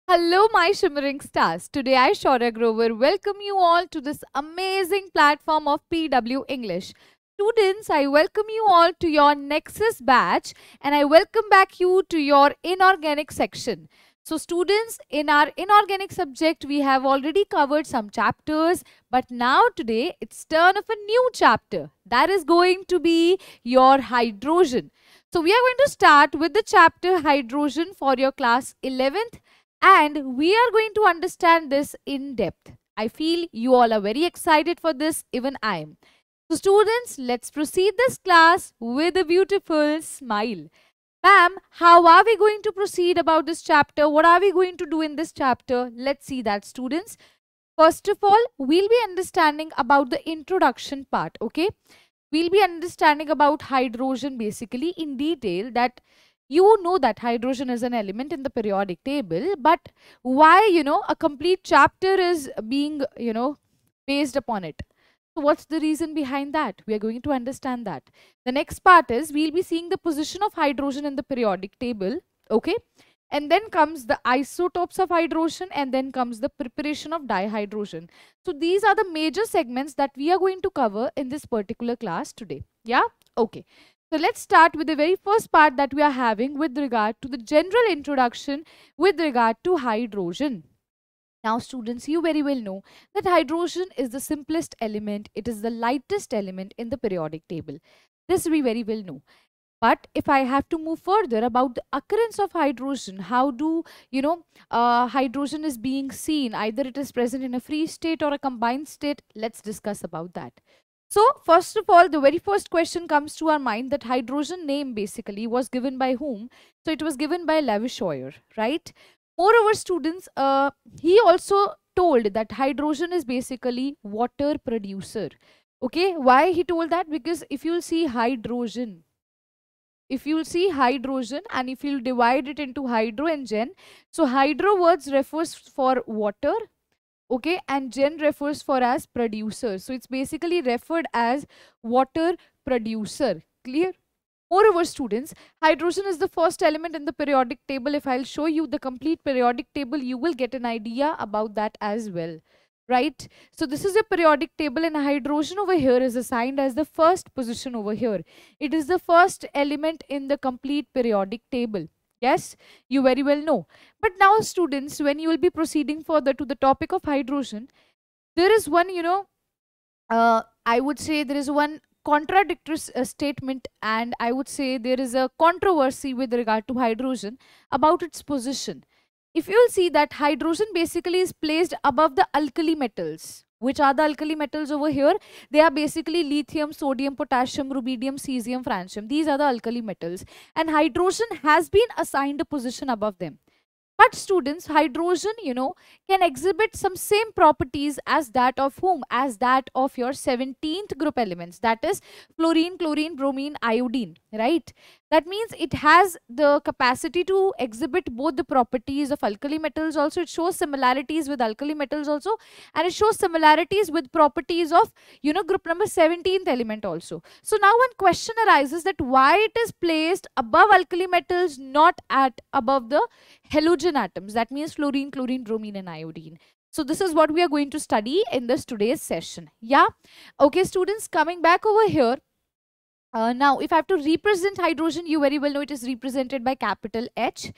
Hello, my shimmering stars. Today, I, Shaurya Grover, welcome you all to this amazing platform of PW English. Students, I welcome you all to your Nexus Batch and I welcome back you to your inorganic section. So, students, in our inorganic subject, we have already covered some chapters, but now today, it's turn of a new chapter. That is going to be your hydrogen. So, we are going to start with the chapter hydrogen for your class 11th. And we are going to understand this in depth. I feel you all are very excited for this, even I am. So students, let's proceed this class with a beautiful smile. Ma'am, how are we going to proceed about this chapter? What are we going to do in this chapter? Let's see that, students. First of all, we'll be understanding about the introduction part, okay? We'll be understanding about hydrogen basically in detail, that you know that hydrogen is an element in the periodic table, but why, a complete chapter is being, based upon it. So what's the reason behind that? We are going to understand that. The next part is we'll be seeing the position of hydrogen in the periodic table, okay? And then comes the isotopes of hydrogen, and then comes the preparation of dihydrogen. So these are the major segments that we are going to cover in this particular class today. Yeah? Okay. So let's start with the very first part that we are having with regard to the general introduction with regard to hydrogen. Now students, you very well know that hydrogen is the simplest element. It is the lightest element in the periodic table. This we very well know. But if I have to move further about the occurrence of hydrogen, how do, hydrogen is being seen, either it is present in a free state or a combined state, let's discuss about that. So first of all, the very first question comes to our mind that hydrogen name basically was given by whom? So it was given by Lavoisier, right? Moreover, students, he also told that hydrogen is basically water producer. Okay, why he told that? Because if you'll see hydrogen and if you'll divide it into hydro and gen, so hydro words refers for water, okay, and gen refers for as producer. So it's basically referred as water producer. Clear? Moreover, students, hydrogen is the first element in the periodic table. If I'll show you the complete periodic table, you will get an idea about that as well, right? So this is a periodic table and hydrogen over here is assigned as the first position over here. It is the first element in the complete periodic table. Yes, you very well know. But now students, when you will be proceeding further to the topic of hydrogen, there is one, I would say there is one contradictory statement, and I would say there is a controversy with regard to hydrogen about its position. If you will see that hydrogen basically is placed above the alkali metals. Which are the alkali metals over here? They are basically lithium, sodium, potassium, rubidium, cesium, francium. These are the alkali metals. And hydrogen has been assigned a position above them. But students, hydrogen, can exhibit some same properties as that of whom? As that of your 17th group elements. That is fluorine, chlorine, bromine, iodine, right? That means it has the capacity to exhibit both the properties of alkali metals also. It shows similarities with alkali metals also. And it shows similarities with properties of, group number 17th element also. So now one question arises that why it is placed above alkali metals, not at above the halogen atoms. That means fluorine, chlorine, bromine and iodine. So this is what we are going to study in this today's session. Yeah. Okay, students, coming back over here. Now, if I have to represent hydrogen, you very well know it is represented by capital H.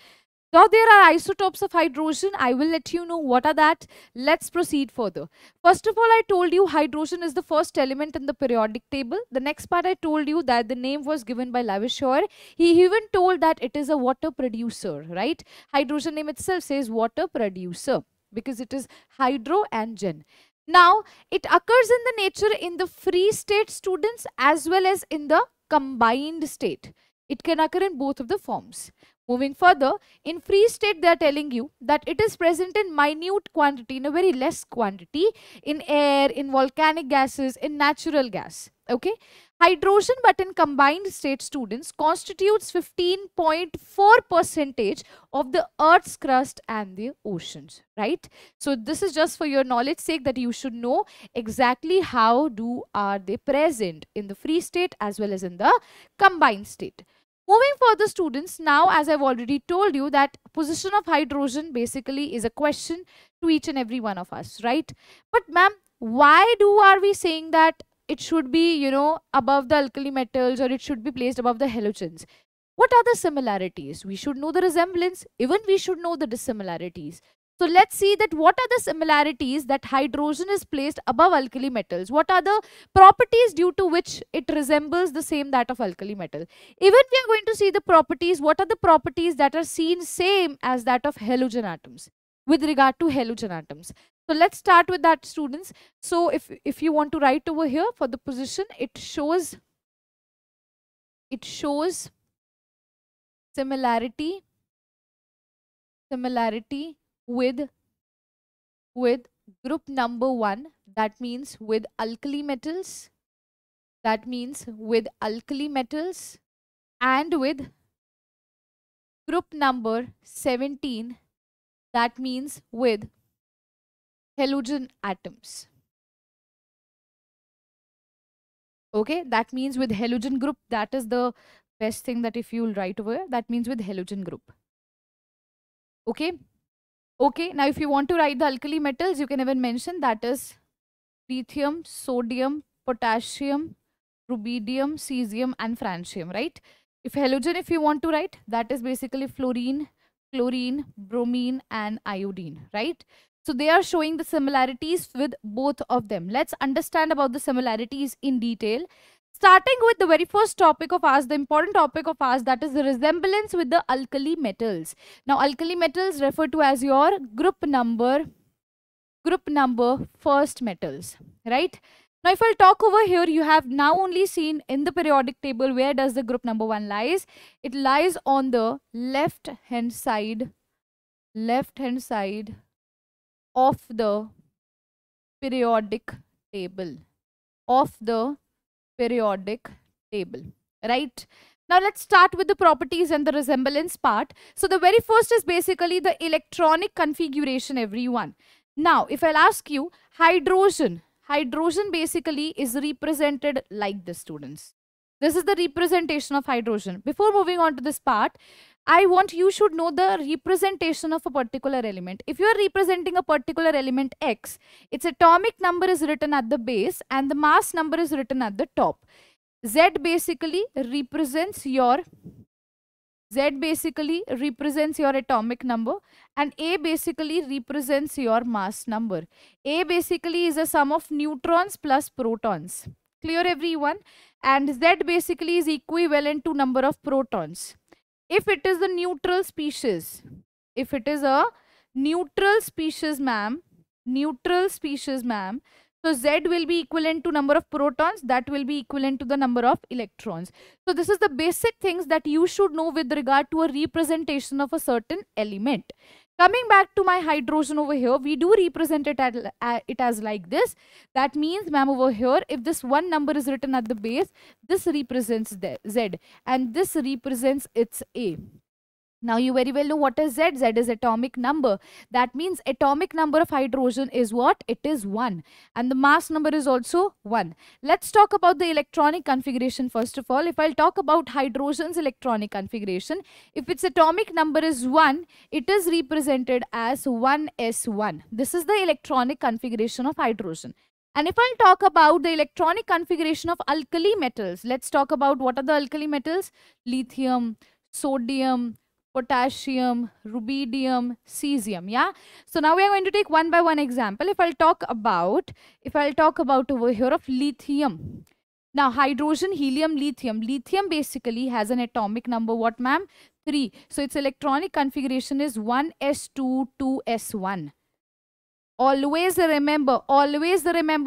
Now, there are isotopes of hydrogen. I will let you know what are that. Let's proceed further. First of all, I told you hydrogen is the first element in the periodic table. The next part I told you that the name was given by Lavoisier. He even told that it is a water producer, right? Hydrogen name itself says water producer because it is hydro and gen. Now, it occurs in the nature in the free state, students, as well as in the combined state. It can occur in both of the forms. Moving further, in free state, they are telling you that it is present in minute quantity, in a very less quantity, in air, in volcanic gases, in natural gas. Okay. Hydrogen, but in combined state, students, constitutes 15.4% of the Earth's crust and the oceans, right? So this is just for your knowledge sake that you should know exactly how are they present in the free state as well as in the combined state. Moving further, students, now as I've already told you that position of hydrogen basically is a question to each and every one of us, right? But ma'am, why are we saying that it should be, above the alkali metals, or it should be placed above the halogens? What are the similarities? We should know the resemblance, even we should know the dissimilarities. So let's see that what are the similarities that hydrogen is placed above alkali metals. What are the properties due to which it resembles the same that of alkali metal? Even we are going to see the properties. What are the properties that are seen same as that of halogen atoms with regard to halogen atoms? So let's start with that, students. So if you want to write over here for the position, it shows similarity with group number 1, that means with alkali metals, and with group number 17, that means with halogen atoms. Okay, that means with halogen group. That is the best thing, that if you will write over here, that means with halogen group. Okay. Okay, now if you want to write the alkali metals, you can even mention that is lithium, sodium, potassium, rubidium, cesium, and francium, right? If halogen, if you want to write, that is basically fluorine, chlorine, bromine, and iodine, right? So they are showing the similarities with both of them. Let's understand about the similarities in detail. Starting with the very first topic of ours, the important topic of ours, that is the resemblance with the alkali metals. Now, alkali metals refer to as your group number first metals, right? Now, if I'll talk over here, you have now only seen in the periodic table where does the group number 1 lies. It lies on the left hand side of the periodic table, right? Now let's start with the properties and the resemblance part. So the very first is basically the electronic configuration, everyone. Now if I'll ask you, hydrogen basically is represented like this, students. This is the representation of hydrogen. Before moving on to this part, I want you should know the representation of a particular element. If you are representing a particular element X, its atomic number is written at the base and the mass number is written at the top. Z basically represents your atomic number, and A basically represents your mass number. A basically is a sum of neutrons plus protons. Clear, everyone? And Z basically is equivalent to number of protons. If it is a neutral species, ma'am, so Z will be equivalent to number of protons, that will be equivalent to the number of electrons. So this is the basic things that you should know with regard to a representation of a certain element. Coming back to my hydrogen over here, we do represent it as like this. That means, ma'am, over here, if this one number is written at the base, this represents the Z and this represents its A. Now you very well know what is Z. Z is atomic number. That means atomic number of hydrogen is what? It is 1. And the mass number is also 1. Let's talk about the electronic configuration first of all. If I'll talk about hydrogen's electronic configuration, if its atomic number is 1, it is represented as 1s1. This is the electronic configuration of hydrogen. And if I'll talk about the electronic configuration of alkali metals, let's talk about what are the alkali metals? Lithium, sodium, potassium, rubidium, cesium. Yeah. So now we are going to take one by one example. If I'll talk about over here of lithium. Now hydrogen, helium, lithium. Lithium basically has an atomic number, what, ma'am? 3. So its electronic configuration is 1s2, 2s1. Always remember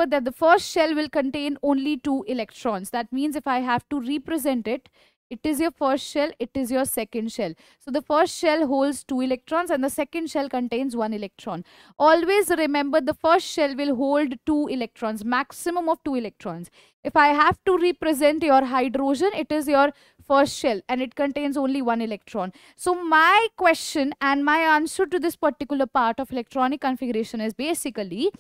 that the first shell will contain only 2 electrons. That means if I have to represent it, it is your first shell, it is your second shell. So the first shell holds 2 electrons and the second shell contains 1 electron. Always remember the first shell will hold 2 electrons, maximum of 2 electrons. If I have to represent your hydrogen, it is your first shell and it contains only 1 electron. So my question and my answer to this particular part of electronic configuration is basically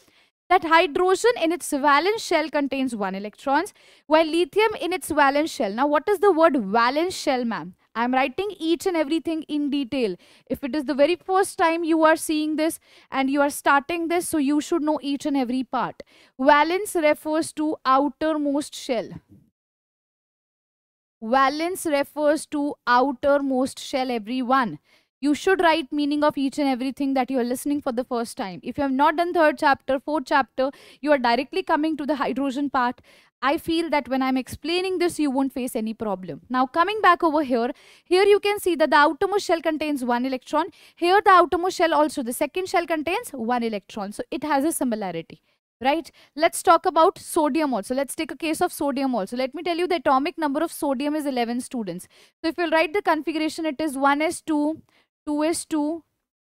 that hydrogen in its valence shell contains 1 electrons, while lithium in its valence shell. Now, what is the word valence shell, ma'am? I'm writing each and everything in detail. If it is the very first time you are seeing this and you are starting this, so you should know each and every part. Valence refers to outermost shell. Valence refers to outermost shell, everyone. You should write meaning of each and everything that you are listening for the first time. If you have not done third chapter, fourth chapter, you are directly coming to the hydrogen part. I feel that when I'm explaining this, you won't face any problem. Now coming back over here, here you can see that the outermost shell contains one electron. Here the outermost shell also, the second shell contains one electron. So it has a similarity. Right? Let's talk about sodium also. Let's take a case of sodium also. Let me tell you the atomic number of sodium is 11 students. So if you'll write the configuration, it is 1s2, 2s2,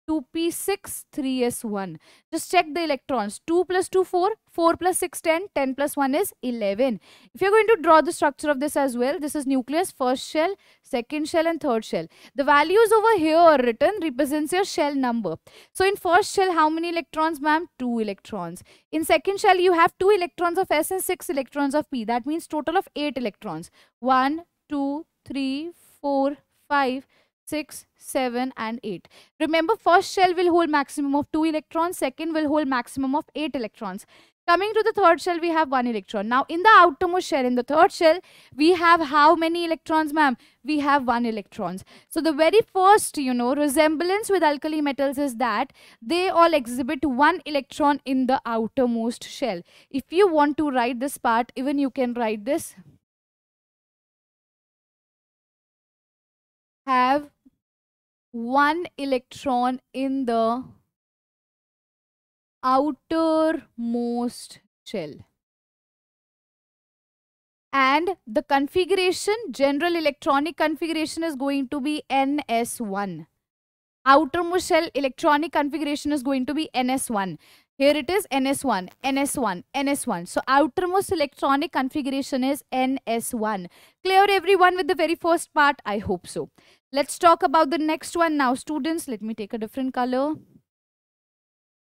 2p6, 3s1. Just check the electrons. 2 plus 2, 4. 4 plus 6, 10. 10 plus 1 is 11. If you're going to draw the structure of this as well, this is nucleus, first shell, second shell and third shell. The values over here are written represents your shell number. So in first shell, how many electrons, ma'am? 2 electrons. In second shell, you have 2 electrons of S and 6 electrons of P. That means total of 8 electrons. 1, 2, 3, 4, 5, 6, 7 and 8. Remember, first shell will hold maximum of 2 electrons, second will hold maximum of 8 electrons. Coming to the third shell, we have 1 electron. Now, in the outermost shell, in the third shell, we have how many electrons, ma'am? We have 1 electrons. So, the very first, resemblance with alkali metals is that they all exhibit 1 electron in the outermost shell. If you want to write this part, even you can write this. Have 1 electron in the outermost shell. And the configuration, general electronic configuration is going to be NS1. Outermost shell electronic configuration is going to be NS1. Here it is NS1, NS1, NS1. So outermost electronic configuration is NS1. Clear everyone with the very first part? I hope so. Let's talk about the next one now, students. Let me take a different color.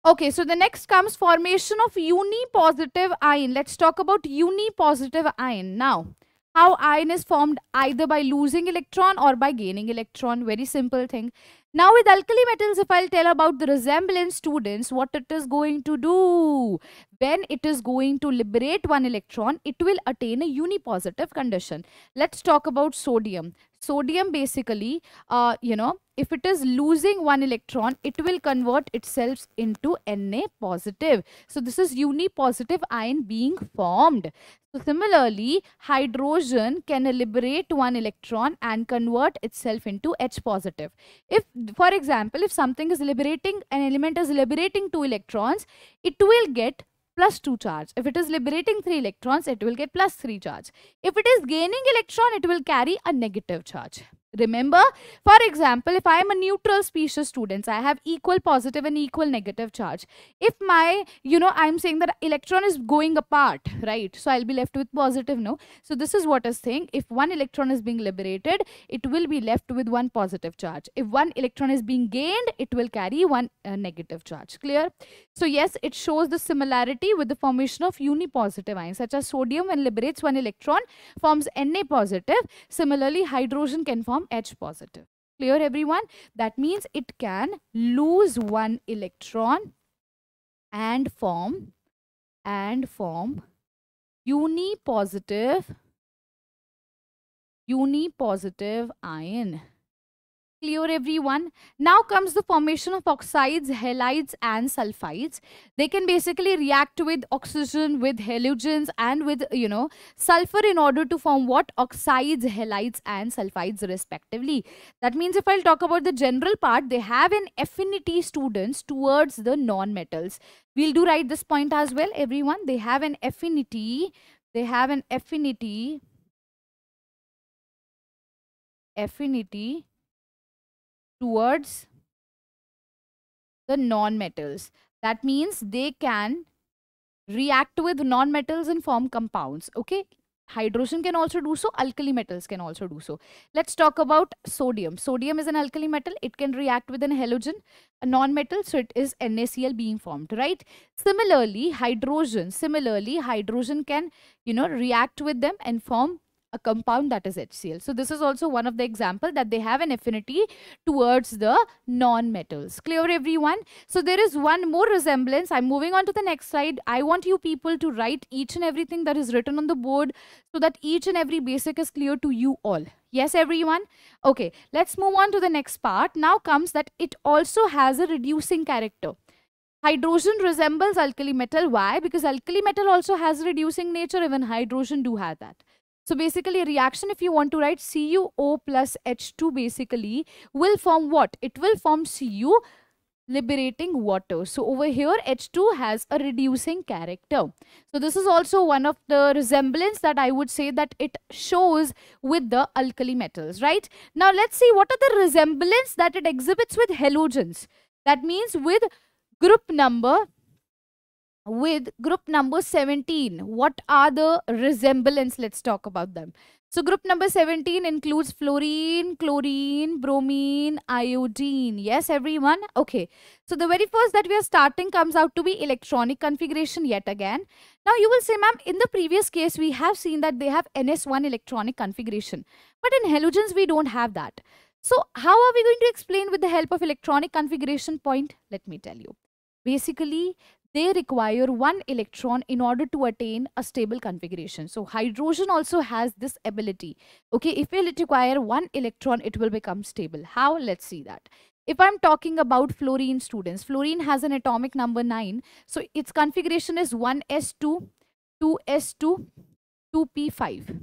Okay, so the next comes formation of unipositive ion. Let's talk about unipositive ion. Now, how ion is formed either by losing electron or by gaining electron. Very simple thing. Now with alkali metals, if I'll tell about the resemblance, students, what it is going to do. When it is going to liberate 1 electron, it will attain a unipositive condition. Let's talk about sodium. Sodium basically, if it is losing 1 electron, it will convert itself into Na positive. So this is unipositive ion being formed. So similarly, hydrogen can liberate 1 electron and convert itself into H positive. If, for example, if something is liberating, an element is liberating 2 electrons, it will get plus 2 charge. If it is liberating 3 electrons, it will get plus 3 charge. If it is gaining electron, it will carry a negative charge. Remember, for example, if I am a neutral species, students, I have equal positive and equal negative charge. If my, I'm saying that electron is going apart, right? So I'll be left with positive, no? So this is what is saying. If 1 electron is being liberated, it will be left with 1 positive charge. If 1 electron is being gained, it will carry 1 negative charge. Clear? So yes, it shows the similarity with the formation of unipositive ions, such as sodium when liberates 1 electron forms Na positive. Similarly, hydrogen can form H positive. Clear everyone? That means it can lose 1 electron and form unipositive ion. Clear everyone? Now comes the formation of oxides, halides and sulfides. They can basically react with oxygen, with halogens and with, sulfur in order to form what? Oxides, halides and sulfides respectively. That means if I'll talk about the general part, they have an affinity, students, towards the non-metals. We'll do write this point as well, everyone. They have an affinity. Towards the non-metals. That means they can react with non-metals and form compounds. Okay, hydrogen can also do so, alkali metals can also do so. Let's talk about sodium. Sodium is an alkali metal. It can react with an halogen, a non-metal, so it is NaCl being formed, right? Similarly, hydrogen can react with them and form a compound, that is HCl. So this is also one of the example that they have an affinity towards the non-metals. Clear, everyone? So there is one more resemblance. I'm moving on to the next slide. I want you people to write each and everything that is written on the board so that each and every basic is clear to you all. Yes, everyone? Okay, let's move on to the next part. Now comes that it also has a reducing character. Hydrogen resembles alkali metal. Why? Because alkali metal also has reducing nature. Even hydrogen do have that. So basically a reaction, if you want to write CuO plus H2, basically will form what? It will form Cu liberating water. So over here H2 has a reducing character. So this is also one of the resemblance that I would say that it shows with the alkali metals, right? Now let's see what are the resemblance that it exhibits with halogens. That means with group number 17. What are the resemblance? Let's talk about them. So group number 17 includes fluorine, chlorine, bromine, iodine. Yes, everyone? Okay. So the very first that we are starting comes out to be electronic configuration yet again. Now you will say, ma'am, in the previous case, we have seen that they have NS1 electronic configuration. But in halogens, we don't have that. So how are we going to explain with the help of electronic configuration point? Let me tell you. Basically, they require one electron in order to attain a stable configuration. So hydrogen also has this ability. Okay, if it require one electron, it will become stable. How? Let's see that. If I'm talking about fluorine, students, fluorine has an atomic number 9. So its configuration is 1s2, 2s2, 2p5.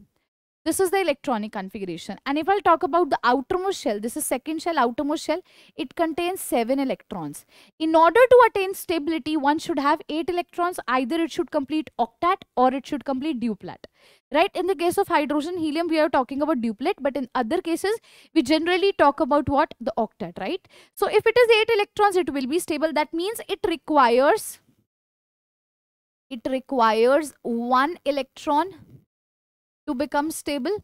This is the electronic configuration. And if I'll talk about the outermost shell, this is second shell, outermost shell, it contains 7 electrons. In order to attain stability, one should have 8 electrons. Either it should complete octet or it should complete duplet. Right? In the case of hydrogen, helium, we are talking about duplet. But in other cases, we generally talk about what? The octet, right? So if it is 8 electrons, it will be stable. That means it requires 1 electron to become stable.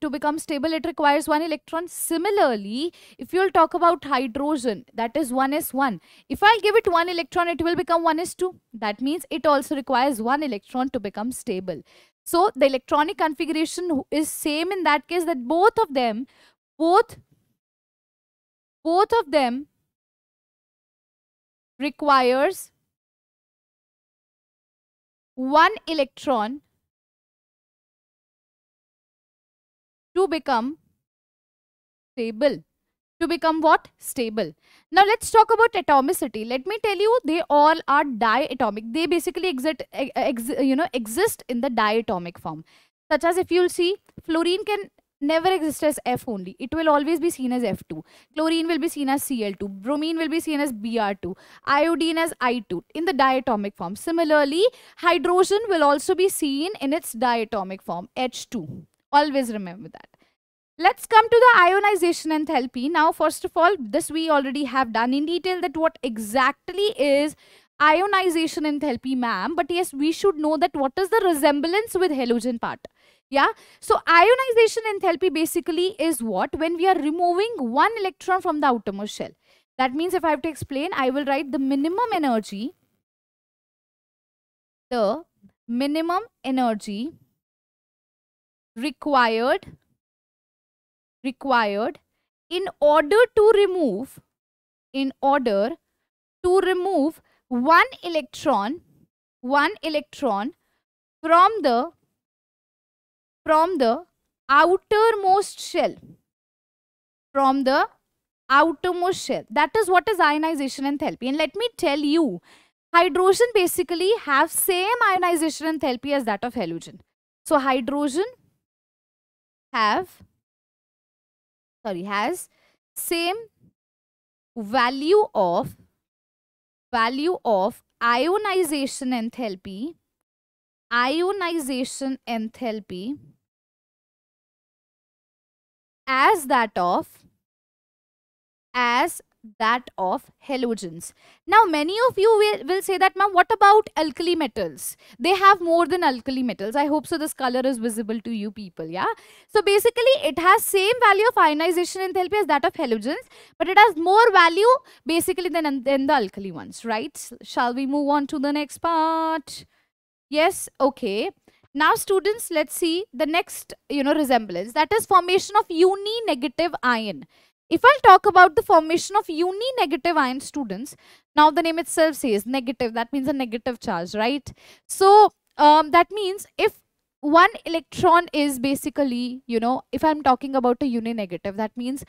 To become stable, it requires 1 electron. Similarly, if you'll talk about hydrogen, that is 1s1. If I'll give it 1 electron, it will become 1s2. That means it also requires 1 electron to become stable. So the electronic configuration is same in that case, that both of them requires 1 electron to become stable. To become what? Stable. Now let's talk about atomicity. Let me tell you, they all are diatomic. They basically exist in the diatomic form. Such as if you'll see, fluorine can never exist as F only. It will always be seen as F2. Chlorine will be seen as Cl2. Bromine will be seen as Br2. Iodine as I2 in the diatomic form. Similarly, hydrogen will also be seen in its diatomic form, H2. Always remember that. Let's come to the ionization enthalpy. Now, first of all, this we already have done in detail, that what exactly is ionization enthalpy, ma'am. But yes, we should know that what is the resemblance with halogen part. Yeah, so ionization enthalpy basically is what? When we are removing 1 electron from the outermost shell. That means if I have to explain, I will write the minimum energy required in order to remove 1 electron from the outermost shell. That is what is ionization enthalpy. And let me tell you, hydrogen basically have same ionization enthalpy as that of halogen. So hydrogen has same value of ionization enthalpy as that of halogens. Now many of you will say that, ma'am, what about alkali metals? They have more than alkali metals. I hope so this color is visible to you people. Yeah, so basically it has same value of ionization enthalpy as that of halogens, but it has more value basically than the alkali ones, right? Shall we move on to the next part? Yes, okay. Now students, let's see the next, resemblance, that is formation of uni-negative ion. If I'll talk about the formation of uni-negative ion, students, now the name itself says negative, that means a negative charge, right? So that means if one electron is basically, if I'm talking about a uni-negative, that means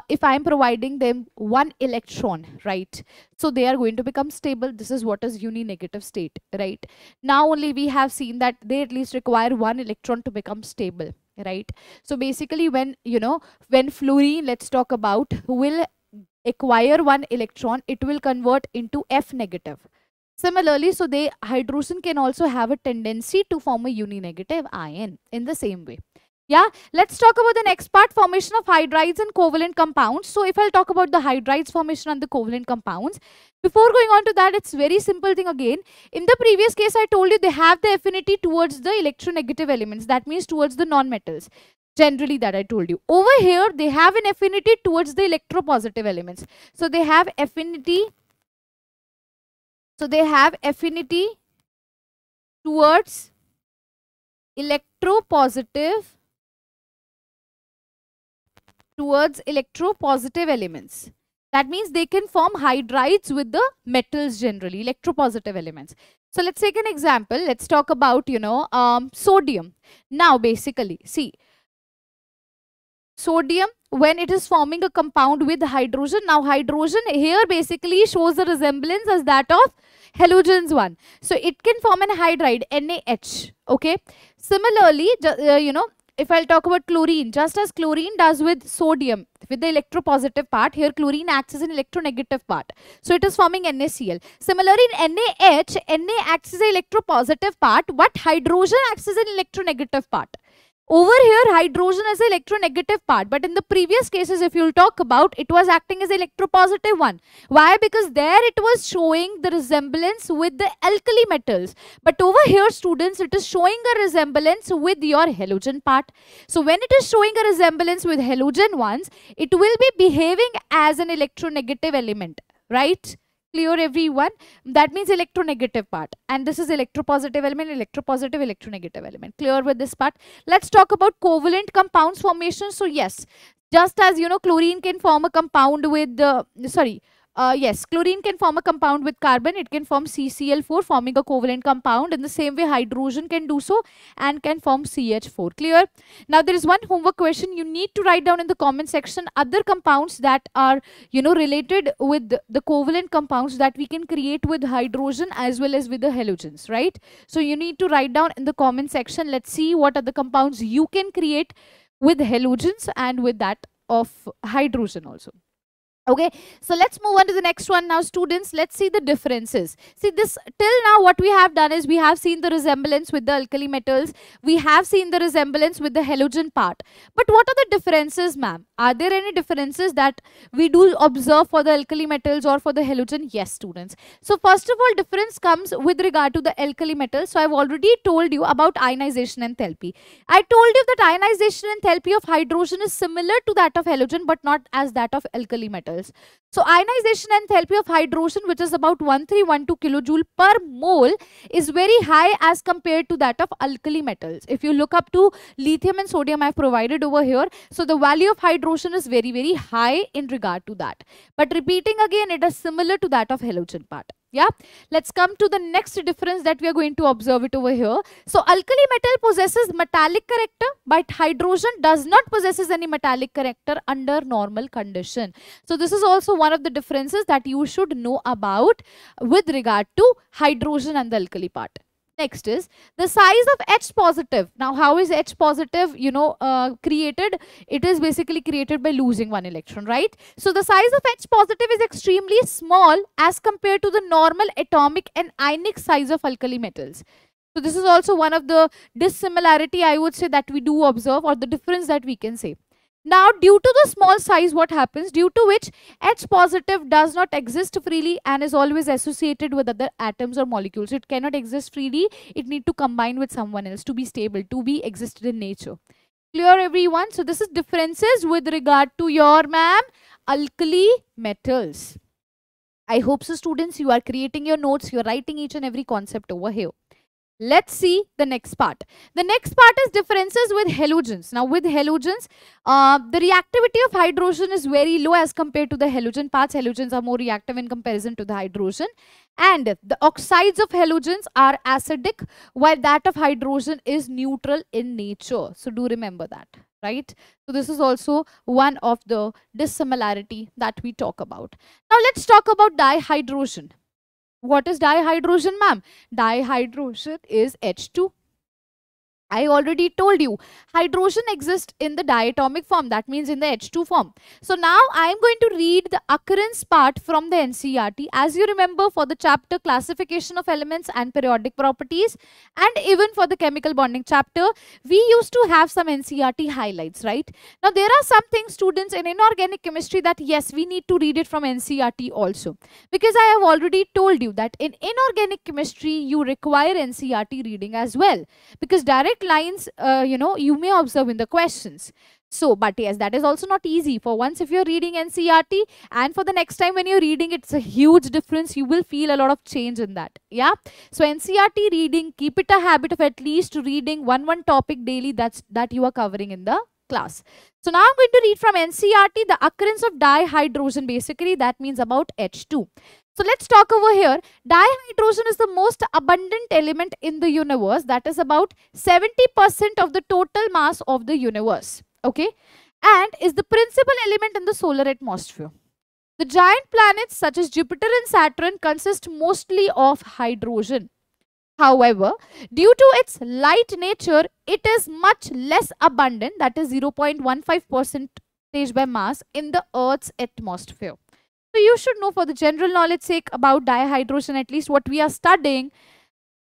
if I'm providing them one electron, right? So they are going to become stable. This is what is uni-negative state, right? Now only we have seen that they at least require one electron to become stable, right? So basically when, when fluorine, let's talk about, will acquire one electron, it will convert into F negative. Similarly, so hydrogen can also have a tendency to form a uni-negative ion in the same way. Yeah, let's talk about the next part, formation of hydrides and covalent compounds. So if I'll talk about the hydrides formation and the covalent compounds, before going on to that, it's very simple thing again. In the previous case, I told you they have the affinity towards the electronegative elements, that means towards the non-metals. Generally, that I told you. Over here, they have an affinity towards the electropositive elements. So they have affinity. So they have affinity towards electropositive elements. That means they can form hydrides with the metals generally, electropositive elements. So let's take an example. Let's talk about, sodium. Now basically, see, sodium, when it is forming a compound with hydrogen, now hydrogen here basically shows the resemblance as that of halogens one. So it can form an hydride, NaH, okay. Similarly, if I'll talk about chlorine, just as chlorine does with sodium, with the electropositive part, here chlorine acts as an electronegative part. So it is forming NaCl. Similarly, in NaH, Na acts as an electropositive part, but hydrogen acts as an electronegative part. Over here, hydrogen is an electronegative part, but in the previous cases, if you'll talk about, it was acting as electropositive one. Why? Because there it was showing the resemblance with the alkali metals. But over here, students, it is showing a resemblance with your halogen part. So when it is showing a resemblance with halogen ones, it will be behaving as an electronegative element, right? Clear everyone? That means electronegative part, and this is electropositive element, electronegative element. Clear with this part? Let's talk about covalent compounds formation. So yes, just as chlorine can form a compound with chlorine can form a compound with carbon, it can form CCl4 forming a covalent compound. In the same way, hydrogen can do so and can form CH4. Clear? Now there is one homework question you need to write down in the comment section, other compounds that are related with the covalent compounds that we can create with hydrogen as well as with the halogens, right? So you need to write down in the comment section. Let's see what are the compounds you can create with halogens and with that of hydrogen also. Okay, so let's move on to the next one now, students. Let's see the differences. See, this till now what we have done is we have seen the resemblance with the alkali metals, we have seen the resemblance with the halogen part. But what are the differences, ma'am? Are there any differences that we do observe for the alkali metals or for the halogen? Yes, students. So first of all, difference comes with regard to the alkali metals. So I've already told you about ionization enthalpy. I told you that ionization enthalpy of hydrogen is similar to that of halogen but not as that of alkali metals. So ionization enthalpy of hydrogen, which is about 1312 kilojoule per mole, is very high as compared to that of alkali metals. If you look up to lithium and sodium, I have provided over here. So the value of hydrogen is very, very high in regard to that. But repeating again, it is similar to that of halogen part. Yeah, let's come to the next difference that we are going to observe it over here. So alkali metal possesses metallic character, but hydrogen does not possesses any metallic character under normal condition. So this is also one of the differences that you should know about with regard to hydrogen and the alkali part. Next is the size of H positive. Now, how is H positive, created? It is basically created by losing one electron, right? So the size of H positive is extremely small as compared to the normal atomic and ionic size of alkali metals. So this is also one of the dissimilarity, I would say, that we do observe, or the difference that we can say. Now, due to the small size, what happens? Due to which H positive does not exist freely and is always associated with other atoms or molecules. It cannot exist freely. It need to combine with someone else to be stable, to be existed in nature. Clear, everyone? So this is differences with regard to your, ma'am, alkali metals. I hope so, students, you are creating your notes. You are writing each and every concept over here. Let's see the next part. The next part is differences with halogens. Now with halogens, the reactivity of hydrogen is very low as compared to the halogen parts. Halogens are more reactive in comparison to the hydrogen. And the oxides of halogens are acidic, while that of hydrogen is neutral in nature. So do remember that, right? So this is also one of the dissimilarity that we talk about. Now let's talk about dihydrogen. What is dihydrogen, ma'am? Dihydrogen is H2. I already told you, hydrogen exists in the diatomic form, that means in the H2 form. So now I am going to read the occurrence part from the NCERT. As you remember, for the chapter classification of elements and periodic properties, and even for the chemical bonding chapter, we used to have some NCERT highlights, right? Now there are some things, students, in inorganic chemistry that yes, we need to read it from NCERT also. Because I have already told you that in inorganic chemistry, you require NCERT reading as well. Because direct lines, you may observe in the questions. So, but yes, that is also not easy. For once, if you're reading NCERT, and for the next time when you're reading, it's a huge difference. You will feel a lot of change in that. Yeah. So NCERT reading, keep it a habit of at least reading one topic daily that you are covering in the class. So now I'm going to read from NCERT the occurrence of dihydrogen. Basically, that means about H2. So let's talk over here. Dihydrogen is the most abundant element in the universe. That is about 70% of the total mass of the universe. Okay. And is the principal element in the solar atmosphere. The giant planets such as Jupiter and Saturn consist mostly of hydrogen. However, due to its light nature, it is much less abundant, that is 0.15% by mass, in the Earth's atmosphere. So you should know, for the general knowledge sake, about dihydrogen, at least what we are studying.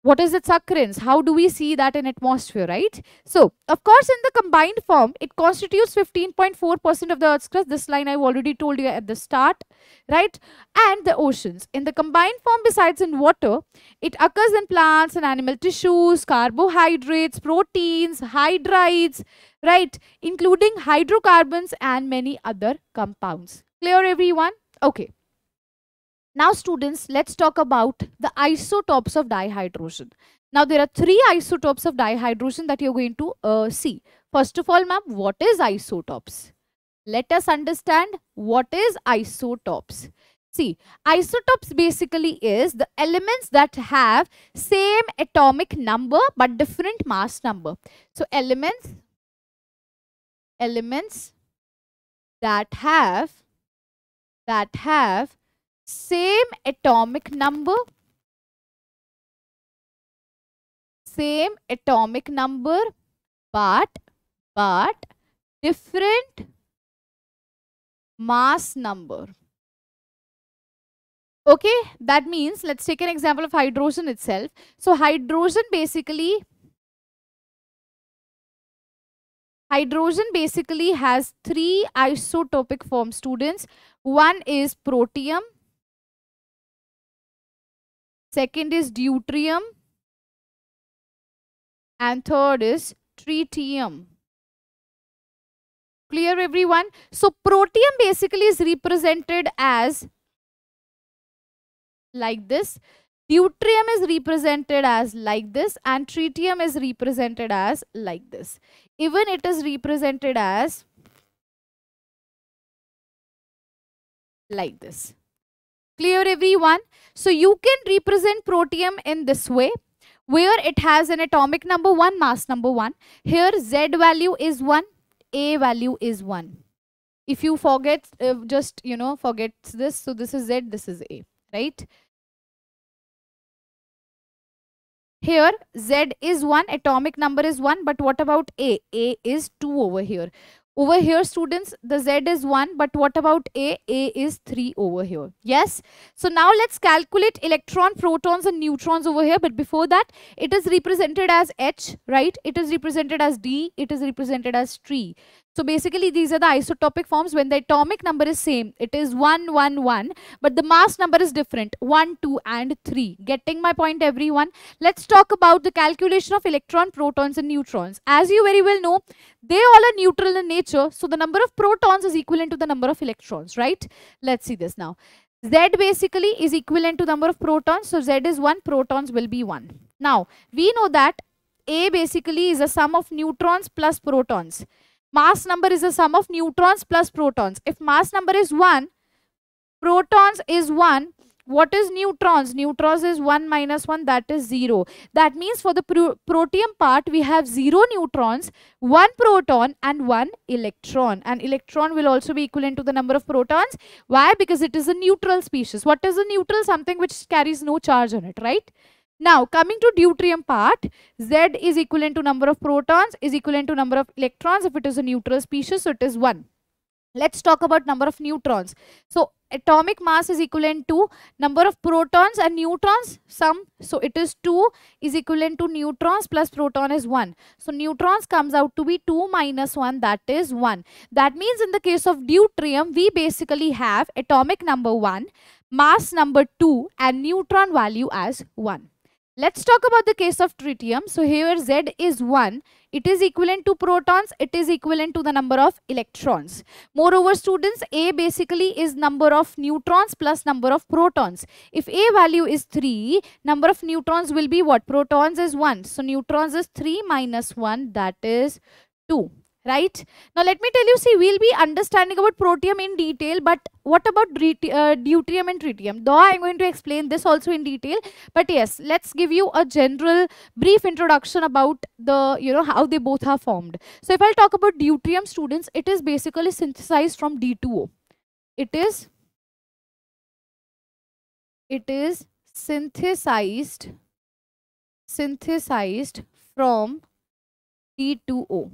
What is its occurrence? How do we see that in atmosphere, right? So, of course, in the combined form, it constitutes 15.4% of the Earth's crust. This line I've already told you at the start, right? And the oceans. In the combined form, besides in water, it occurs in plants and animal tissues, carbohydrates, proteins, hydrides, right? Including hydrocarbons and many other compounds. Clear, everyone? Okay. Now students, let's talk about the isotopes of dihydrogen. Now there are 3 isotopes of dihydrogen that you're going to see. First of all, ma'am, what is isotopes? Let us understand what is isotopes. See, isotopes basically is the elements that have same atomic number but different mass number. So elements that have same atomic number but different mass number. Okay, that means let's take an example of hydrogen itself. So hydrogen basically has 3 isotopic forms, students. One is protium, second is deuterium, and third is tritium. Clear, everyone? So protium basically is represented as like this, deuterium is represented as like this, and tritium is represented as like this. Even it is represented as like this. Clear, everyone? So you can represent protium in this way, where it has an atomic number 1, mass number 1. Here Z value is 1, A value is 1. If you forget, forget this. So this is Z, this is A, right? Here Z is 1, atomic number is 1, but what about A? A is 2 over here. Over here, students, the Z is 1, but what about A? A is 3 over here. Yes? So now let's calculate electron, protons and neutrons over here. But before that, it is represented as H, right? It is represented as D. It is represented as tree. So basically, these are the isotopic forms. When the atomic number is same, it is 1, 1, 1. But the mass number is different, 1, 2 and 3. Getting my point, everyone? Let's talk about the calculation of electron, protons and neutrons. As you very well know, they all are neutral in nature. So the number of protons is equivalent to the number of electrons, right? Let's see this now. Z basically is equivalent to number of protons. So Z is 1, protons will be 1. Now, we know that A basically is a sum of neutrons plus protons. Mass number is a sum of neutrons plus protons. If mass number is 1, protons is 1, what is neutrons? Neutrons is 1 minus 1, that is 0. That means for the protium part, we have 0 neutrons, 1 proton and 1 electron. And electron will also be equivalent to the number of protons. Why? Because it is a neutral species. What is a neutral? Something which carries no charge on it, right? Now, coming to deuterium part, Z is equivalent to number of protons is equivalent to number of electrons. If it is a neutral species, so it is 1. Let's talk about number of neutrons. So, atomic mass is equivalent to number of protons and neutrons sum. So, it is 2 is equivalent to neutrons plus proton is 1. So, neutrons comes out to be 2 minus 1, that is 1. That means in the case of deuterium, we basically have atomic number 1, mass number 2 and neutron value as 1. Let's talk about the case of tritium. So here Z is 1. It is equivalent to protons. It is equivalent to the number of electrons. Moreover, students, A basically is number of neutrons plus number of protons. If A value is 3, number of neutrons will be what? Protons is 1. So neutrons is 3 minus 1, that is 2. Right? Now let me tell you, see, we'll be understanding about protium in detail, but what about deuterium and tritium? Though I'm going to explain this also in detail, but yes, let's give you a general brief introduction about the, how they both are formed. So if I'll talk about deuterium, students, it is basically synthesized from D2O. It is synthesized from D2O.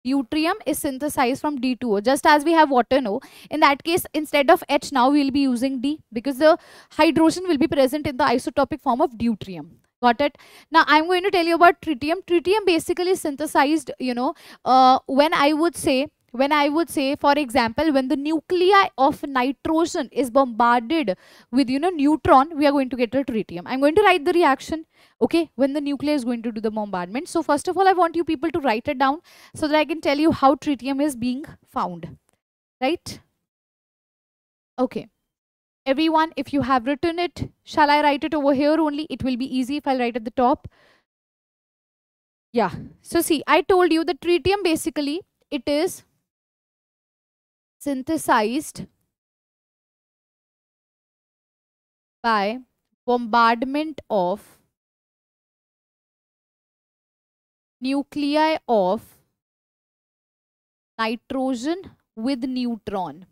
Deuterium is synthesized from D2O, just as we have water, no? In that case, instead of H, now we will be using D, because the hydrogen will be present in the isotopic form of deuterium. Got it? Now, I'm going to tell you about tritium. Tritium basically is synthesized, when I would say, for example, when the nuclei of nitrogen is bombarded with, neutron, we are going to get a tritium. I'm going to write the reaction, okay, when the nuclei is going to do the bombardment. So first of all, I want you people to write it down so that I can tell you how tritium is being found, right? Okay. Everyone, if you have written it, shall I write it over here only? It will be easy if I write at the top. Yeah. So see, I told you that tritium basically, it is synthesized by bombardment of nuclei of nitrogen with neutron.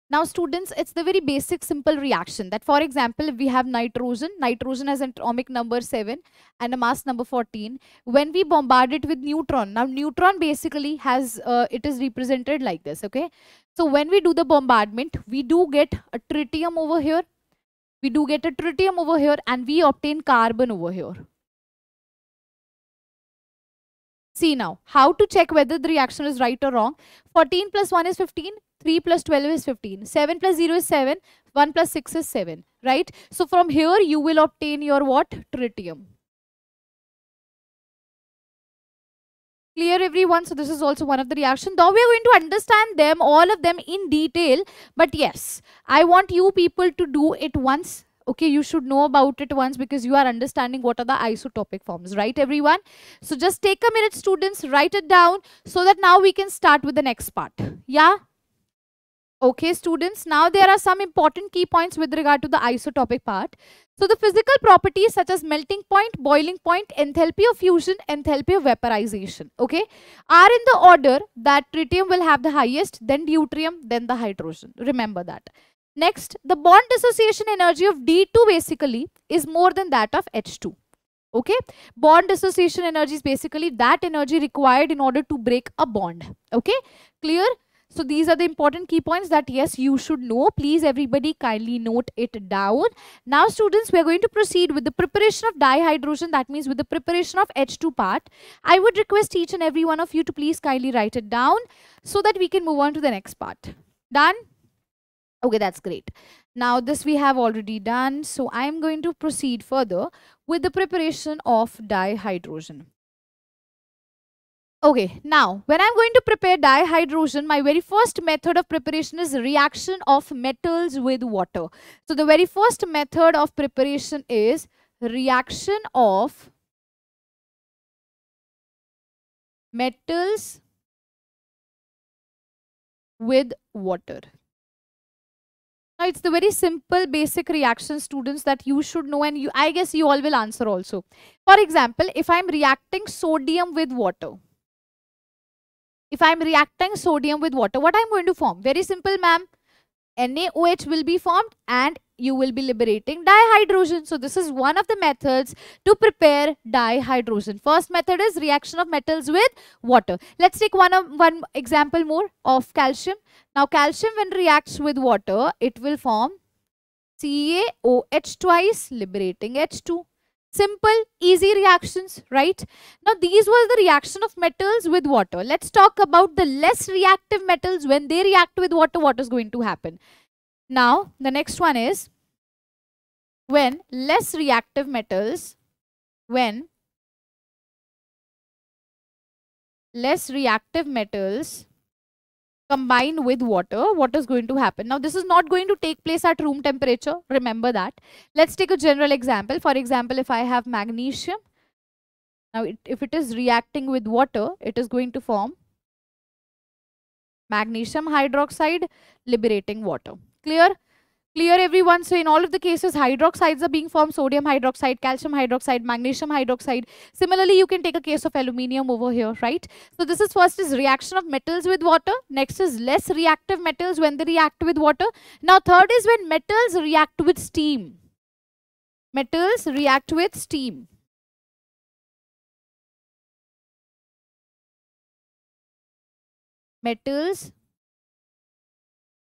Now students, it's the very basic simple reaction that, for example, if we have nitrogen has an atomic number 7 and a mass number 14. When we bombard it with neutron, now neutron basically has, it is represented like this, okay? So when we do the bombardment, we do get a tritium over here. And we obtain carbon over here. See now, how to check whether the reaction is right or wrong. 14 plus 1 is 15. 3 plus 12 is 15. 7 plus 0 is 7. 1 plus 6 is 7. Right? So from here you will obtain your what? Tritium. Clear everyone? So this is also one of the reactions. Though we are going to understand them, all of them in detail. But yes, I want you people to do it once. Okay, you should know about it once because you are understanding what are the isotopic forms, right everyone? So just take a minute, students, write it down so that now we can start with the next part. Yeah? Okay, students, now there are some important key points with regard to the isotopic part. So the physical properties such as melting point, boiling point, enthalpy of fusion, enthalpy of vaporization, okay, are in the order that tritium will have the highest, then deuterium, then the hydrogen. Remember that. Next, the bond dissociation energy of D2 basically is more than that of H2. Okay, bond dissociation energy is basically that energy required in order to break a bond. Okay, clear? So these are the important key points that yes, you should know. Please everybody kindly note it down. Now students, we are going to proceed with the preparation of dihydrogen. That means with the preparation of H2 part. I would request each and every one of you to please kindly write it down so that we can move on to the next part. Done? Okay, that's great. Now this we have already done. So I am going to proceed further with the preparation of dihydrogen. Okay, now when I'm going to prepare dihydrogen, my very first method of preparation is reaction of metals with water. So the very first method of preparation is reaction of metals with water. Now it's the very simple basic reaction, students, that you should know, and I guess you all will answer also. For example, if I'm reacting sodium with water, what I'm going to form? Very simple, ma'am. NaOH will be formed and you will be liberating dihydrogen. So this is one of the methods to prepare dihydrogen. First method is reaction of metals with water. Let's take one example more of calcium. Now calcium, when reacts with water, it will form CaOH twice, liberating H2. Simple, easy reactions, right? Now these were the reaction of metals with water. Let's talk about the less reactive metals. When they react with water, what is going to happen? Now the next one is when less reactive metals combine with water, what is going to happen? Now this is not going to take place at room temperature, remember that. Let's take a general example. For example, if I have magnesium, now if it is reacting with water, it is going to form magnesium hydroxide, liberating water. Clear? Clear, everyone? So in all of the cases, hydroxides are being formed: sodium hydroxide, calcium hydroxide, magnesium hydroxide. Similarly, you can take a case of aluminium over here, right? So this is first is reaction of metals with water. Next is less reactive metals when they react with water. Now third is when metals react with steam. Metals react with steam. Metals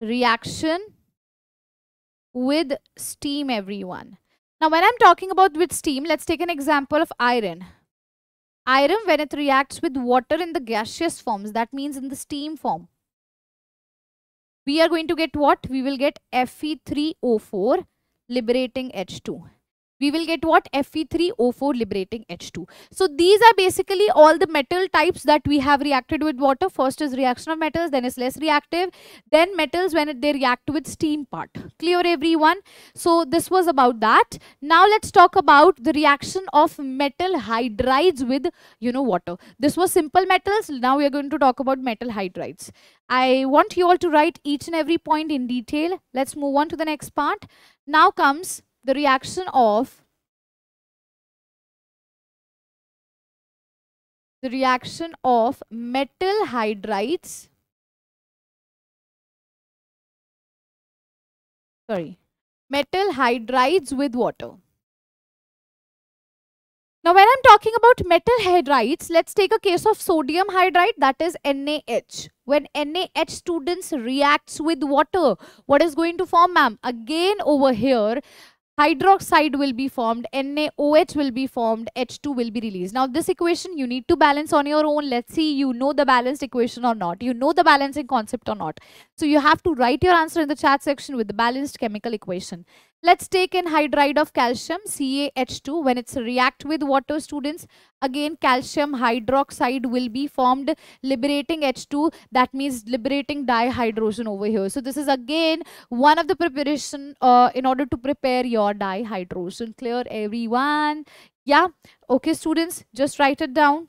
reaction with steam, everyone. Now when I'm talking about with steam, let's take an example of iron. Iron, when it reacts with water in the gaseous forms, that means in the steam form, we are going to get what? We will get Fe3O4 liberating H2. We will get what? Fe3O4 liberating H2. So these are basically all the metal types that we have reacted with water. First is reaction of metals, then is less reactive, then metals when they react with steam part. Clear, everyone? So this was about that. Now let's talk about the reaction of metal hydrides with water. This was simple metals. Now we are going to talk about metal hydrides. I want you all to write each and every point in detail. Let's move on to the next part. Now comes the reaction of metal hydrides, metal hydrides with water. Now when I'm talking about metal hydrides, let's take a case of sodium hydride, that is NaH. When NaH, students, reacts with water, what is going to form, ma'am? Again over here, hydroxide will be formed, NaOH will be formed, H2 will be released. Now this equation you need to balance on your own. Let's see you know the balanced equation or not. You know the balancing concept or not. So you have to write your answer in the chat section with the balanced chemical equation. Let's take an hydride of calcium, CaH2. When it's react with water, students, again calcium hydroxide will be formed, liberating H2. That means liberating dihydrogen over here. So this is again one of the preparation in order to prepare your dihydrogen. Clear, everyone? Yeah? Okay, students, just write it down.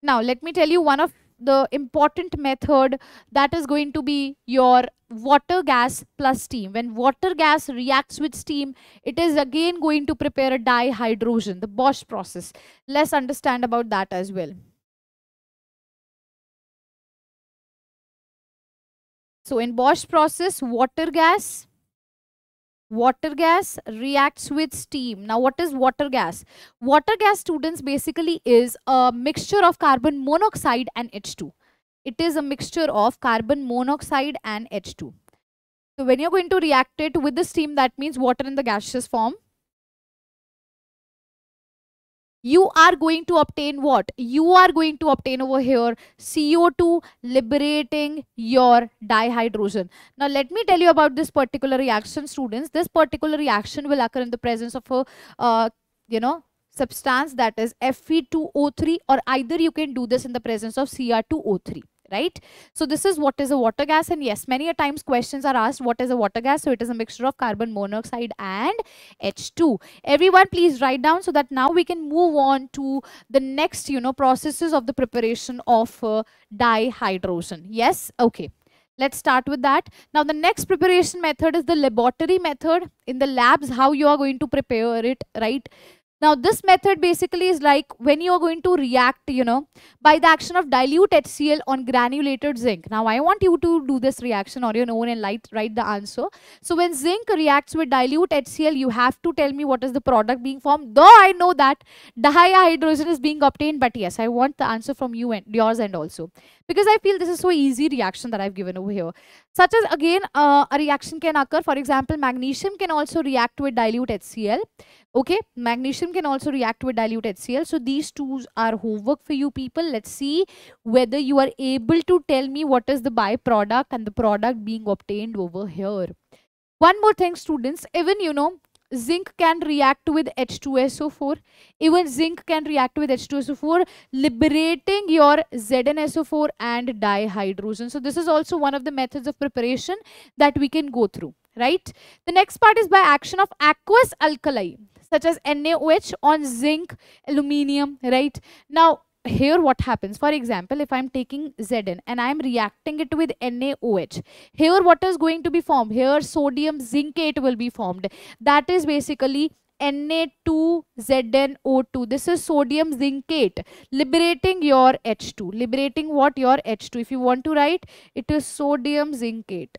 Now let me tell you one of the important method, that is going to be your water gas plus steam. When water gas reacts with steam, it is again going to prepare a dihydrogen, the Bosch process. Let's understand about that as well. So in Bosch process, water gas reacts with steam. Now what is water gas? Water gas, students, basically is a mixture of carbon monoxide and H2. It is a mixture of carbon monoxide and H2. So when you're going to react it with the steam, that means water in the gaseous form, you are going to obtain what? You are going to obtain over here CO2, liberating your dihydrogen. Now let me tell you about this particular reaction, students. This particular reaction will occur in the presence of a substance, that is Fe2O3, or either you can do this in the presence of Cr2O3, right? So this is what is a water gas, and yes, many a times questions are asked what is a water gas. So it is a mixture of carbon monoxide and H2. Everyone please write down, so that now we can move on to the next processes of the preparation of dihydrogen. Yes, okay. Let's start with that. Now, the next preparation method is the laboratory method. In the labs, how you are going to prepare it, right? Now, this method basically is like when you are going to react, by the action of dilute HCl on granulated zinc. Now, I want you to do this reaction on your own and write the answer. So, when zinc reacts with dilute HCl, you have to tell me what is the product being formed. Though I know that dihydrogen is being obtained, but yes, I want the answer from you and yours end also. Because I feel this is so easy reaction that I've given over here. Such as, again, a reaction can occur. For example, magnesium can also react with dilute HCl. Okay, magnesium can also react with dilute HCl. So these two are homework for you people. Let's see whether you are able to tell me what is the byproduct and the product being obtained over here. One more thing, students, even zinc can react with H2SO4. Even zinc can react with H2SO4, liberating your ZnSO4 and dihydrogen. So this is also one of the methods of preparation that we can go through, right? The next part is by action of aqueous alkali, such as NaOH on zinc, aluminium, right? Now, here what happens, for example, if I'm taking Zn and I'm reacting it with NaOH, here what is going to be formed? Here sodium zincate will be formed. That is basically Na2ZnO2. This is sodium zincate, liberating your H2. Liberating what? Your H2. If you want to write, it is sodium zincate.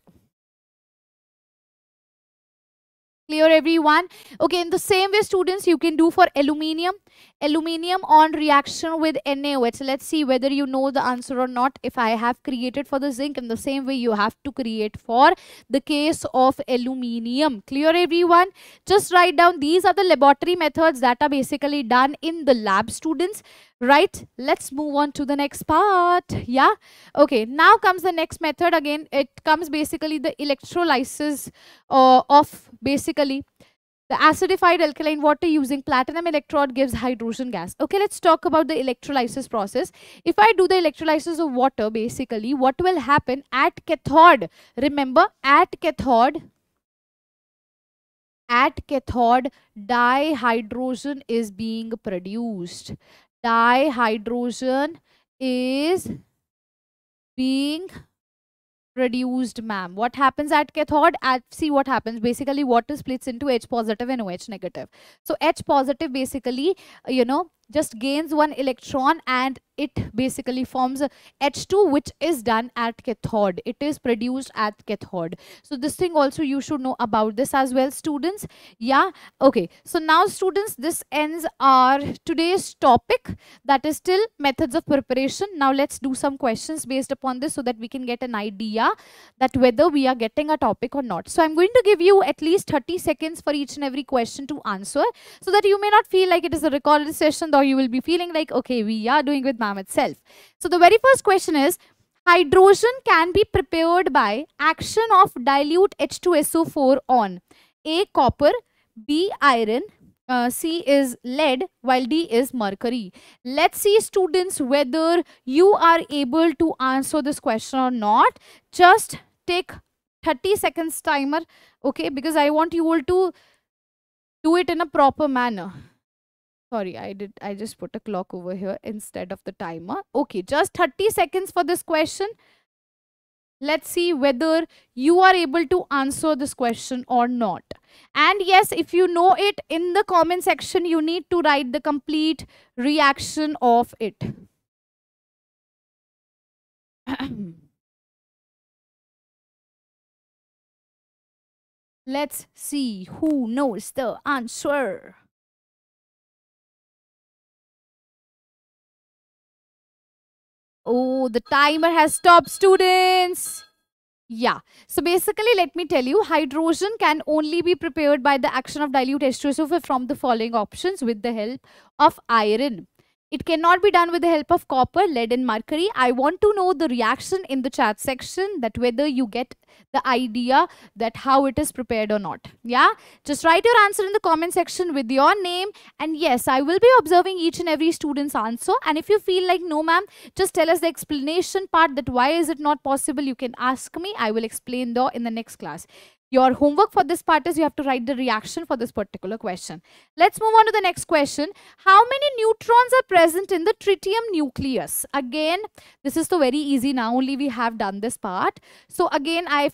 Clear, everyone? Okay, in the same way, students, you can do for aluminium. Aluminium on reaction with NaOH. Let's see whether you know the answer or not. If I have created for the zinc, in the same way you have to create for the case of aluminium. Clear, everyone? Just write down, these are the laboratory methods that are basically done in the lab, students. Right, let's move on to the next part. Yeah, okay, now comes the next method. Again, it comes basically the electrolysis of basically the acidified alkaline water using platinum electrode gives hydrogen gas. Okay, let's talk about the electrolysis process. If I do the electrolysis of water, basically what will happen at cathode? Remember, at cathode dihydrogen is being produced. Dihydrogen is being produced, ma'am. What happens at cathode? See what happens. Basically, water splits into H positive and OH negative. So H positive basically, just gains one electron and it basically forms a H2, which is done at cathode. It is produced at cathode. So this thing also you should know about this as well, students. Yeah, okay. So now, students, this ends our today's topic, that is still methods of preparation. Now let's do some questions based upon this so that we can get an idea that whether we are getting a topic or not. So I'm going to give you at least 30 seconds for each and every question to answer, so that you may not feel like it is a recorded session, or you will be feeling like, okay, we are doing with ma'am itself. So the very first question is, hydrogen can be prepared by action of dilute H2SO4 on A, copper, B, iron, C is lead, while D is mercury. Let's see, students, whether you are able to answer this question or not. Just take 30 seconds timer, okay, because I want you all to do it in a proper manner. Sorry, I just put a clock over here instead of the timer. Okay, just 30 seconds for this question. Let's see whether you are able to answer this question or not. And yes, if you know it, in the comment section, you need to write the complete reaction of it. Let's see who knows the answer. Oh, the timer has stopped, students. Yeah. So basically, let me tell you, hydrogen can only be prepared by the action of dilute H2SO4 from the following options with the help of iron. It cannot be done with the help of copper, lead and mercury. I want to know the reaction in the chat section, that whether you get the idea that how it is prepared or not. Yeah, just write your answer in the comment section with your name. And yes, I will be observing each and every student's answer. And if you feel like no ma'am, just tell us the explanation part, that why is it not possible, you can ask me. I will explain though in the next class. Your homework for this part is you have to write the reaction for this particular question. Let's move on to the next question. How many neutrons are present in the tritium nucleus? Again, this is so very easy. Now only we have done this part. So again, I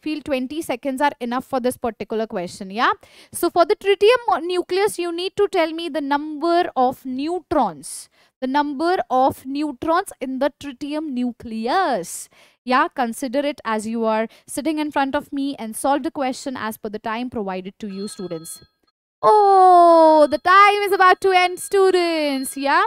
feel 20 seconds are enough for this particular question. Yeah. So for the tritium nucleus, you need to tell me the number of neutrons. The number of neutrons in the tritium nucleus. Yeah, consider it as you are sitting in front of me and solve the question as per the time provided to you, students. Oh, the time is about to end, students. Yeah.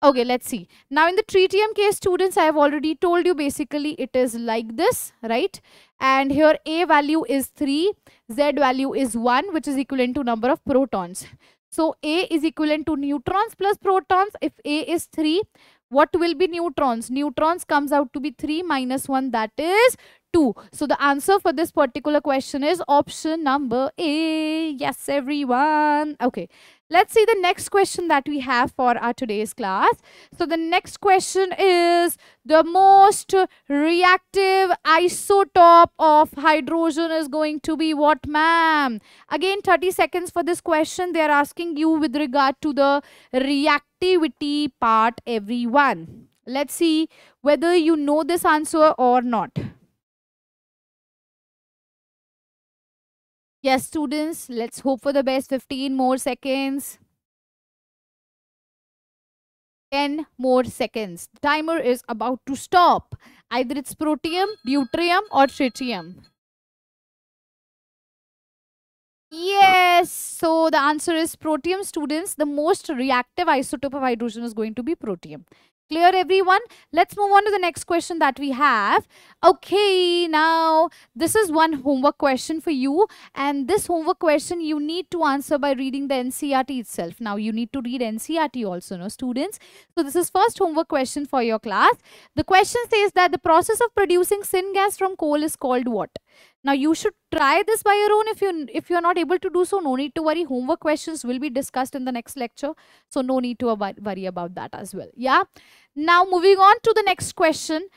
Okay, let's see. Now in the tritium case, students, I have already told you basically it is like this, right? And here A value is 3, Z value is 1, which is equivalent to number of protons. So A is equivalent to neutrons plus protons. If A is 3, what will be neutrons? Neutrons comes out to be 3 minus 1, that is 2. So the answer for this particular question is option number A. Yes, everyone. Okay. Let's see the next question that we have for our today's class. So the next question is, the most reactive isotope of hydrogen is going to be what, ma'am? Again, 30 seconds for this question. They are asking you with regard to the reactivity part, everyone. Let's see whether you know this answer or not. Yes, students, let's hope for the best. 15 more seconds. 10 more seconds. The timer is about to stop. Either it's protium, deuterium or tritium. Yes, so the answer is protium, students. The most reactive isotope of hydrogen is going to be protium. Clear, everyone? Let's move on to the next question that we have. Okay, now this is one homework question for you, and this homework question you need to answer by reading the NCERT itself. Now you need to read NCERT also, no, students? So this is first homework question for your class. The question says that the process of producing syngas from coal is called what? Now you should try this by your own. If you're not able to do so, no need to worry. Homework questions will be discussed in the next lecture, so no need to worry about that as well. Yeah. Now moving on to the next question.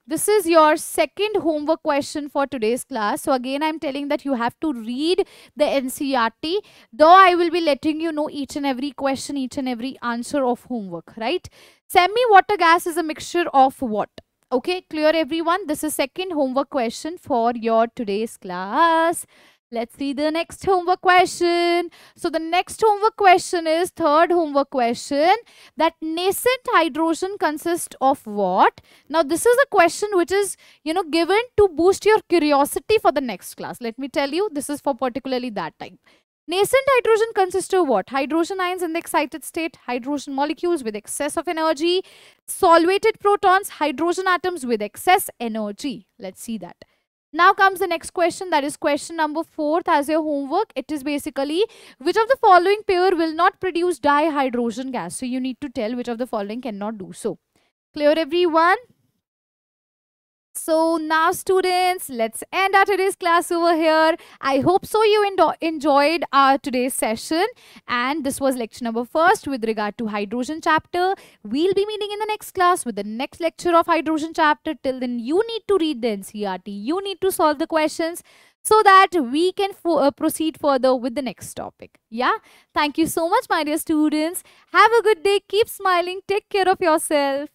This is your second homework question for today's class. So again, I'm telling that you have to read the NCERT, though I will be letting you know each and every question, each and every answer of homework, right? Semi-water gas is a mixture of what? Okay, clear, everyone? This is second homework question for your today's class. Let's see the next homework question. So the next homework question is third homework question, that nascent hydrogen consists of what? Now this is a question which is, given to boost your curiosity for the next class. Let me tell you, this is for particularly that time. Nascent hydrogen consists of what? Hydrogen ions in the excited state, hydrogen molecules with excess of energy, solvated protons, hydrogen atoms with excess energy. Let's see that. Now comes the next question, that is question number 4th as your homework. It is basically, which of the following pair will not produce dihydrogen gas? So you need to tell which of the following cannot do so. Clear, everyone? So now students, let's end our today's class over here. I hope so you enjoyed our today's session, and this was lecture number 1st with regard to hydrogen chapter. We'll be meeting in the next class with the next lecture of hydrogen chapter. Till then, you need to read the NCERT. You need to solve the questions so that we can proceed further with the next topic. Yeah. Thank you so much, my dear students. Have a good day. Keep smiling. Take care of yourself.